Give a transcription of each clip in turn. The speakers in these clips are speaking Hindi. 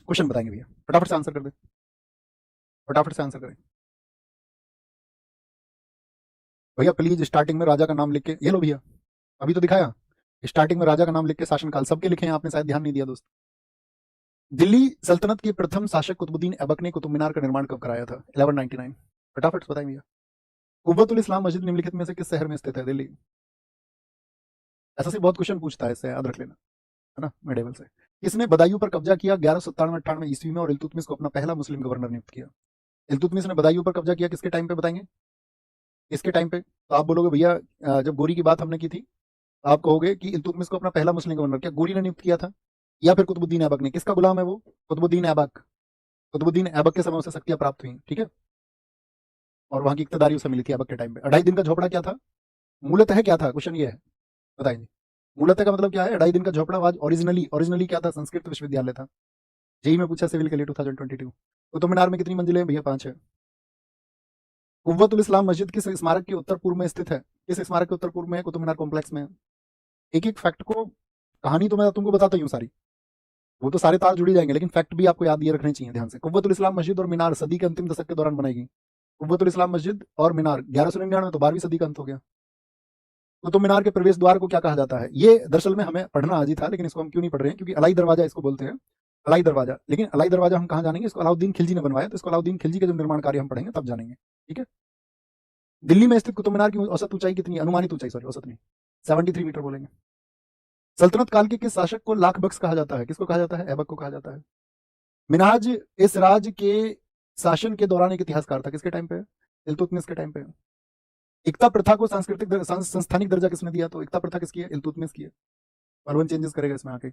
क्वेश्चन बताएंगे भैया, फटाफट से आंसर कर दे, फटाफट से आंसर करें भैया प्लीज। स्टार्टिंग में राजा का नाम लिख के, ये लो भैया अभी तो दिखाया, स्टार्टिंग में राजा का नाम लिख के शासनकाल सबके लिखे हैं, आपने शायद ध्यान नहीं दिया दोस्त। दिल्ली सल्तनत के प्रथम शासक कुतुबुद्दीन ऐबक ने कुतुब मीनार का निर्माण कब कराया था? 1199। फटाफट से बताएं भैया। कुव्वतुल इस्लाम मस्जिद निम्नलिखित में से किस शहर में स्थित है? दिल्ली। ऐसा से बहुत क्वेश्चन पूछता है, इससे याद रख लेना, है ना, मेडेवल से। किसने बदायूं पर कब्जा किया 1197-98 ईस्वी में और इल्तुतमिश को अपना पहला मुस्लिम गवर्नर नियुक्त किया? इल्तुतमिश ने बदायूं पर कब्जा किया किसके टाइम पे, बताएंगे किसके टाइम पे? तो आप बोलोगे भैया जब गोरी की बात हमने की थी, तो आप कहोगे कि इल्तुतमिश को अपना पहला मुस्लिम गवर्नर क्या गोरी ने नियुक्त किया था, या फिर कुतुबुद्दीन ऐबक ने? किसका गुलाम है वो? कुतुबुद्दीन ऐबक। कुतुबुद्दीन ऐबक के समय से शक्तियां प्राप्त हुई, ठीक है, और वहां की इक्तदारी उसे मिली थी ऐबक के टाइम पे। 2.5 दिन का झोपड़ा क्या था? मूलतः क्या था, क्वेश्चन ये है, बताएंगे। मूलतः का मतलब क्या है? 2.5 दिन का झोपड़ा आज ओरिजिनली ओरिजिनली क्या था? संस्कृत विश्वविद्यालय था। जेई में पूछा सिविल के लिए 2022। कुतुब मीनार में कितनी मंजिलें हैं भैया? 5 है। कुव्वतुल इस्लाम मस्जिद किस स्मारक के उत्तर पूर्व में स्थित है? किस स्मारक के उत्तर पूर्व में है? कुतुब मीनार कॉम्प्लेक्स में है। एक एक फैक्ट को, कहानी तो मैं तुमको बताता ही हूँ सारी, वो तो सारे तार जुड़ ही जाएंगे, लेकिन फैक्ट भी आपको याद ये रखने चाहिए ध्यान से। कुव्वतुल इस्लाम मस्जिद और मीनार सदी के अंतिम दशक के दौरान बनाई गई। कुव्वतुल इस्लाम मस्जिद और मीनार 1199 तो 12वीं सदी का अंत हो गया। कुतुब मीनार के प्रवेश द्वार को क्या कहा जाता है? ये दरअसल में हमें पढ़ना आज ही था, लेकिन इसको हम क्यों नहीं पढ़ रहे हैं, क्योंकि अलाई दरवाजा इसको बोलते हैं, अलाई दरवाजा। लेकिन अलाई दरवाजा हम कहाँ जानेंगे? इसको अलाउद्दीन खिलजी ने बनवाया, तो इसको अलाउद्दीन खिलजी का जब निर्माण कार्य हम पढ़ेंगे तब जानेंगे, ठीक है। दिल्ली में स्थित कुतुब मीनार की औसत ऊंचाई कितनी? अनुमानित ऊंचाई, सॉरी औसत नहीं, 73 मीटर बोलेंगे। सल्तनत काल के किस शासक को लाख बख्श कहा जाता है? किसको कहा जाता है? ऐबक को कहा जाता है। मिनहाज इस राज के शासन के दौरान एक इतिहासकार था, किसके टाइम पे? इल्तुतमिश के टाइम पे। एकता प्रथा को सांस्कृतिक संस्थानिक दर्जा किसने दिया? तो एकता प्रथा किसकी है? इल्तुतमिश की है। परवन चेंजेस करेगा इसमें आके।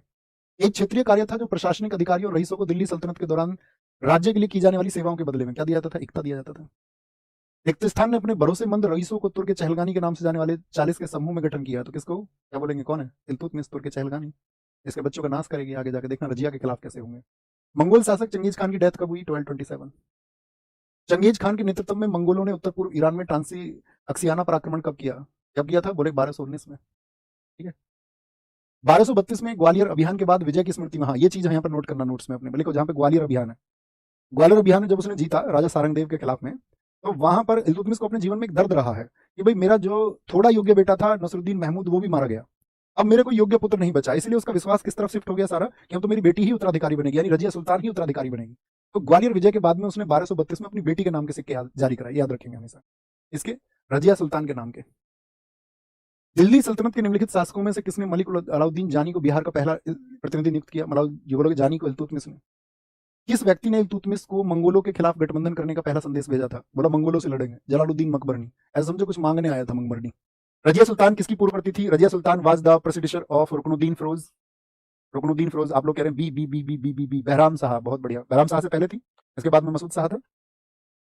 एक क्षेत्रीय कार्य था जो प्रशासनिक अधिकारियों और रईसों को दिल्ली सल्तनत के दौरान राज्य के लिए की जाने वाली सेवाओं के बदले में क्या दिया जाता था? एकता दिया जाता था। रिक्तस्थान ने अपने भरोसेमंद रईसों को तुर्क चहलगानी के नाम से जाने वाले 40 के समूह में गठन किया, तो किसको क्या बोलेंगे? कौन है? इल्तुतमिश तुर्क चहलगानी। इसके बच्चों का नाश करेगी आगे जाके, देखना रजिया के खिलाफ कैसे होंगे। मंगोल शासक चंगेज खान की डेथ कब हुई? 1227। चंगेज खान के नेतृत्व में मंगोलों ने उत्तर पूर्व ईरान में ट्रांसी अक्सियाना पर आक्रमण कब किया? कब किया था? बोले 1219 में, ठीक है। 1232 में ग्वालियर अभियान के बाद विजय की स्मृति में, हाँ ये चीज यहाँ पर नोट करना नोट्स में अपने, बोले जहाँ पे ग्वालियर अभियान है, ग्वालियर अभियान में जब उसने जीता राजा सारंगदेव के खिलाफ में, तो वहां पर इल्तुतमिश को अपने जीवन में एक दर्द रहा है कि भाई मेरा जो थोड़ा योग्य बेटा था नसरुद्दीन महमूद, वो भी मारा गया, अब मेरे को योग्य पुत्र नहीं बचा, इसलिए उसका विश्वास किस तरफ शिफ्ट हो गया सारा, कि अब तो मेरी बेटी ही उत्तराधिकारी बनेगी, यानी रजिया सुल्तान ही उत्तराधिकारी बनेगी। तो ग्वालियर विजय के बाद में उसने 1232 में अपनी बेटी के नाम के सिक्के जारी कराए, याद रखेंगे हमेशा इसके, रजिया सुल्तान के नाम के। दिल्ली सल्तनत के निम्नलिखित शासकों में से किसने मलिक अलाउद्दीन जानी को बिहार का पहला प्रतिनिधि नियुक्त किया? मतलब जो बोलोगे जानी को इल्तुतमिश ने। किस व्यक्ति ने इल्तुतमिश को मंगोलों के खिलाफ गठबंधन करने का पहला संदेश भेजा था? बोला मंगोलों से लड़ेंगे, जलालुद्दीन मकबरनी। ऐसा समझो कुछ मांगने आया था मकबरनी। रजिया सुल्तान किसकी पूर्ववर्ती थी? Razia Sultan was the predecessor of Ruknuddin Firoz. Ruknuddin Firoz, आप लोग कह रहे हैं B B B B B B B Bahram Shah, बहुत बढ़िया, बहराम शाह से पहले थी, इसके बाद में मसूद शाह था।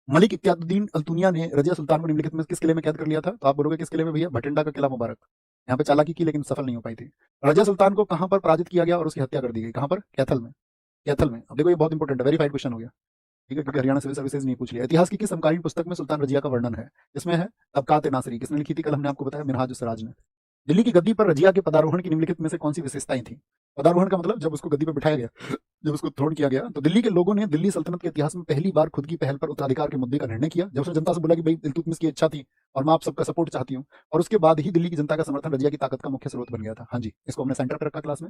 मलिक इत्यादुद्दीन अल्तुनिया ने रजिया सुल्तान को निम्नलिखित में किस किले में कैद कर लिया था? तो आप बोलोगे किस किले में भैया? भटिंडा का किला मुबारक। यहाँ पे चालाकी की लेकिन सफल नहीं हो पाई थी। रजिया सुल्तान को कहां पर पराजित किया गया और उसकी हत्या कर दी गई? कहां पर? कैथल में। कैथल में। अब देखो ये बहुत इंपॉर्टेंट है, वेरीफाइड क्वेश्चन हो गया, ठीक है, क्योंकि हरियाणा सिविल सर्विसेज नहीं पूछ लिया। इतिहास की किस समकालीन पुस्तक में सुल्तान रजिया का वर्णन है? इसमें है तबकात नासरी, किसने लिखी थी? कल हमने आपको बताया, मिनहाज सिराज ने। दिल्ली की गद्दी पर रजिया के पदारोहण की निम्नलिखित में से कौन सी विशेषताएं थी? पदारोहण का मतलब जब उसको गद्दी पर बिठाया गया, जब उसको थ्रोन किया गया, तो दिल्ली के लोगों ने दिल्ली सल्तनत के इतिहास में पहली बार खुद की पहल पर उत्तराधिकार के मुद्दे का निर्णय किया। जब उसने जनता से बोला कि भाई इल्तुतमिश की इच्छा थी और मैं आप सबका सपोर्ट चाहती हूँ, और उसके बाद ही दिल्ली की जनता का समर्थन रजिया की ताकत का मुख्य स्रोत बन गया था। हाँ जी, इसको हमने सेंटर पर रखा क्लास में।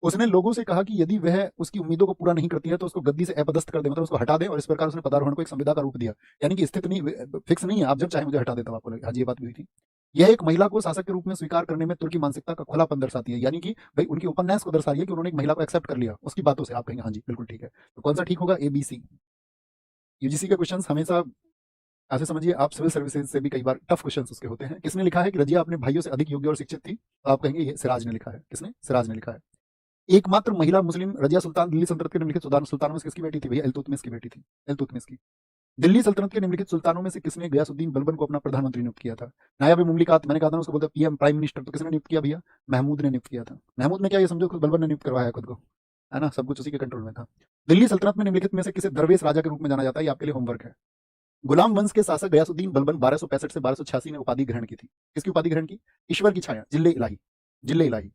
उसने लोगों से कहा कि यदि वह उसकी उम्मीदों को पूरा नहीं करती है तो उसको गद्दी से अपदस्थ कर दे, मतलब उसको हटा दे, और इस प्रकार उसने पदारोहण को एक संविदा का रूप दिया, यानी कि स्थिति नहीं, फिक्स नहीं है, आप जब चाहे मुझे हटा देता हूं, आपको लगे। हाँ जी, ये बात हुई थी। यह एक महिला को शासक के रूप में स्वीकार करने में तुर्की मानसिकता का खुलापन दर्शाती है, यानी कि भाई उनकी उपन्यास को दर्शा रही है कि उन्होंने एक महिला को एक्सेप्ट कर लिया उसकी बातों से। आप कहेंगे हाँ जी बिल्कुल ठीक है, तो कौन सा ठीक होगा? ABC। यूजीसी के क्वेश्चंस हमेशा ऐसे समझिए, आप सिविल सर्विसेज से भी कई बार टफ क्वेश्चंस उसके होते हैं। किसने लिखा है कि रजिया अपने भाइयों से अधिक योग्य और शिक्षित थी? तो आप कहेंगे ये सिराज ने लिखा है। किसने? सिराज ने लिखा है। एकमात्र महिला मुस्लिम रजिया सुल्तान दिल्ली सल्तनत के निम्नलिखित सुल्तानों में से किसकी बेटी थी भैया? इल्तुतमिश की बेटी थी, इल्तुतमिश की। दिल्ली सल्तनत के निम्नलिखित सुल्तानों में से किसने गयासुद्दीन बलबन को अपना प्रधानमंत्री नियुक्त किया था? नायाब मुमलिकात, मैंने कहा था ना उसको बोलते हैं पीएम, प्राइम मिनिस्टर, तो किसने नियुक्त किया भैया? महमूद ने नियुक्त किया था। महमूद ने क्या, ये समझो खुद बलबन ने नियुक्त करवाया खुद को, है ना, सब कुछ उसी के कंट्रोल में था। दिल्ली सल्तनत में निम्नलिखित में से किसे दरवेश राजा के रूप में जाना जाता है? ये आपके लिए होमवर्क है। गुलाम वंश के शासक गयासुद्दीन बलबन 1265 से 1286 में उपाधि ग्रहण की थी। किसकी उपाधि ग्रहण की? ईश्वर की छाया, जिल्ले इलाही, जिल्ले इलाही।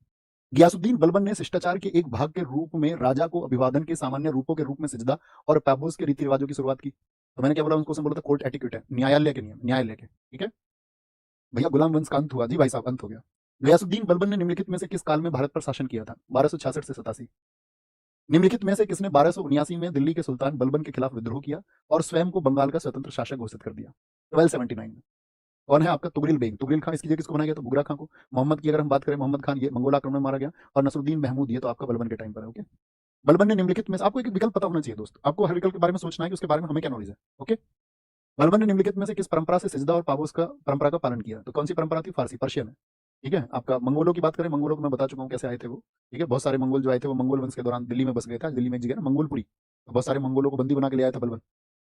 गियासुद्दीन बलबन ने शिष्टाचार के एक भाग के रूप में राजा को अभिवादन के सामान्य रूपों के रूप में सिजदा और पैबोस के रीति रिवाजों की शुरुआत की। तो मैंने क्या बोला उनको, बोला था कोर्ट एटिक्यूट है, न्यायालय के नियम, न्यायालय के, ठीक है भैया। गुलाम वंश का अंत हुआ जी भाई साहब, अंत हो गया। गयासुद्दीन बलबन ने निम्नलिखित में से किस काल में भारत पर शासन किया था? 1266 से 87। निम्नलिखित में से किसने 1279 में दिल्ली के सुल्तान बलबन के खिलाफ विद्रोह किया और स्वयं को बंगाल का स्वतंत्र शासक घोषित कर दिया? 1279 में। कौन है आपका? तुगरिल बेग। तुगरिल खान इसकी जगह किसको बनाया गया? तो बुगरा खान को। मोहम्मद की अगर हम बात करें, मोहम्मद खान ये मंगोल आक्रमण में मारा गया, और नसरुद्दीन महमूद ये तो आपका बलबन के टाइम पर है। ओके, बलबन ने निम्नलिखित में से, आपको एक विकल्प पता होना चाहिए दोस्त, आपको हर विकल्प के बारे में सोचना है कि उसके बारे में हमें क्या नॉलेज है। ओके, बलबन ने निम्नलिखित में से किस परंपरा से सिजदा और पाबोस का परंपरा का पालन किया? तो कौन सी परंपरा थी? फारसी, पर्शियन है, ठीक है। आपका मंगोलों की बात करें, मंगोलों को मैं बता चुका हूँ कैसे आए थे वो, ठीक है। बहुत सारे मंगोल जो आए थे वो मंगोल वंश के दौरान दिल्ली में बस गए थे। दिल्ली में एक जगह है ना मंगोलपुरी, तो बहुत सारे मंगोलों को बंदी बना के ले आया था बलबन,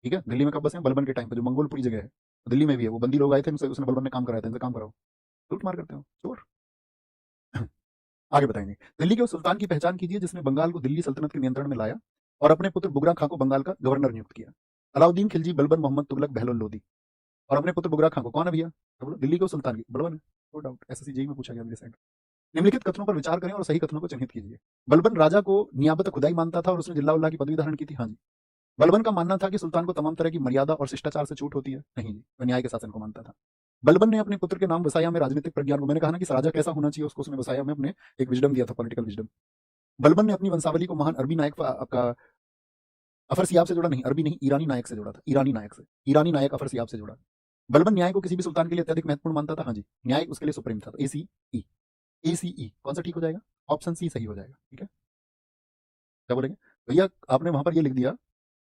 ठीक है। दिल्ली में कब बसे? बलबन के टाइम पर, जो मंगोलपुरी जगह है दिल्ली में भी है, वो बंदी लोग आए थे, उसने बलबन ने काम कराया था, इनसे काम कराओ, लूट मार करते हो चोर। आगे बताएंगे। दिल्ली के उस सुल्तान की पहचान कीजिए जिसने बंगाल को दिल्ली सल्तनत के नियंत्रण में लाया और अपने पुत्र बुगरा खां को बंगाल का गवर्नर नियुक्त किया। अलाउद्दीन खिलजी, बलबन, मोहम्मद तुगलक, बहलोल लोदी। और अपने पुत्र बुगरा खां को, कौन है भैया? तो बोलो दिल्ली के सुल्तान की, बलबन है, नो डाउट। एसएससी जेईई में पूछा गया मेरे साइड। निम्नलिखित कथनों पर विचार करें और सही कथनों को चिन्हित कीजिए। बलबन राजा को नियाबत खुदाई मानता था और उसने जिल्ला उल्लाह की पदवी धारण की थी। हाँ जी। बलबन का मानना था कि सुल्तान को तमाम तरह की मर्यादा और शिष्टाचार से छूट होती है। नहीं जी, वह न्याय के शासन को मानता था। बलबन ने अपने पुत्र के नाम वसाया में राजनीतिक प्रज्ञान को, मैंने कहा ना कि राजा कैसा होना चाहिए, उसको उसने वसाया में अपने एक विजडम दिया था, पॉलिटिकल विजडम। बलबन ने अपनी वंशावली को महान अरबी नायक आपका अफर सियाब से जोड़ा, नहीं अरबी नहीं, ईरानी नायक से जोड़ा था, ईरानी नायक से, ईरानी नायक अफर सियाब से जोड़ा। बलबन न्याय को किसी भी सुल्तान के लिए अत्यधिक महत्वपूर्ण मानता था। हाँ जी, न्याय उसके लिए सुप्रीम था। ACE, ACE कौन सा ठीक हो जाएगा? ऑप्शन सी सही हो जाएगा, ठीक है। क्या बोलेंगे भैया? आपने वहां पर ये लिख दिया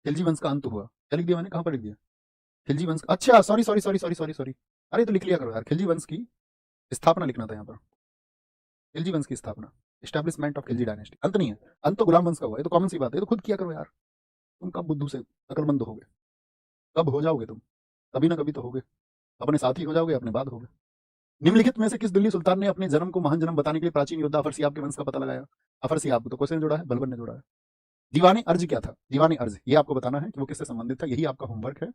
खिलजी वंश का अंत हुआ, क्या लिख दिया मैंने, कहां पर लिख दिया? खिलजी वंश, अच्छा sorry sorry sorry sorry sorry sorry, अरे तो लिख लिया करो यार, खिलजी वंश की स्थापना लिखना था यहाँ पर, खिलजी वंश की स्थापना, एस्टैब्लिशमेंट ऑफ खिलजी डायनेस्टी। अंत नहीं है, अंत तो गुलाम वंश का हुआ, ये तो कॉमन सी बात है, ये तो खुद किया करो यार। तुम कब बुद्धू से अकलमंद होगे, कब हो जाओगे तुम? कभी ना कभी तो होगे, अपने साथी हो जाओगे, अपने बाद होगे। निम्नलिखित में से किस दिल्ली सुल्तान ने अपने जन्म को महान जन्म बताने के लिए प्राचीन योद्धा अफर सियाब के वंश का पता लगाया? अफर सियाब तो क्वेश्चन जोड़ा है, बलबन ने जोड़ा है। दीवाने अर्ज क्या था? दीवाने अर्ज ये आपको बताना है कि वो किससे संबंधित था, यही आपका होमवर्क है।